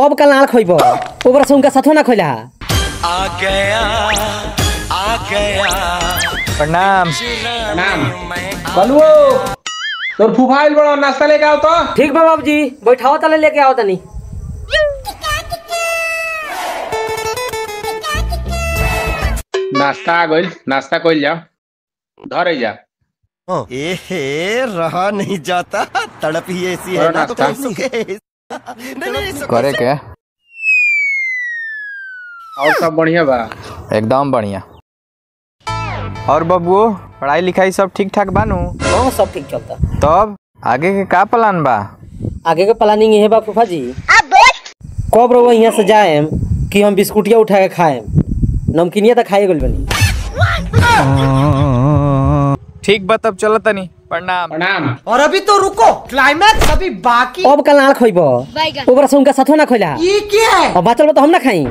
अब कल नाल खोइबो ओकरा से उनका साथो ना खोला आ गया प्रणाम प्रणाम बलुओ तोर फुफाइल बड़ो नाश्ता लेके आओ तो। ठीक बा बाबूजी बैठाओ तले लेके आओ तनी। नाश्ता आ गइल, नाश्ता कइल जाओ, धरे जा। एहे रहा नहीं जाता, तड़प ही ऐसी है ना। तो करे के और सब बढ़िया बा? एकदम बढ़िया। और बबुओ पढ़ाई लिखाई सब ठीक ठाक बानू? हाँ सब ठीक चलता। तब आगे के का प्लान बा? आगे के प्लानिंग ये बा फूफा जी, कब रहो यहाँ से जाएम कि हम बिस्कुटिया उठा के खाएम, नमकीनिया तो खाए गल बनी। ठीक बा तब चलो तनी। प्रणाम प्रणाम। और अभी तो रुको, क्लाइमैक्स अभी बाकी। अब कल नाल खोइबो ओकरा से उनका साथो ना खोला। ये क्या है? अब बाचल तो हम ना खाई।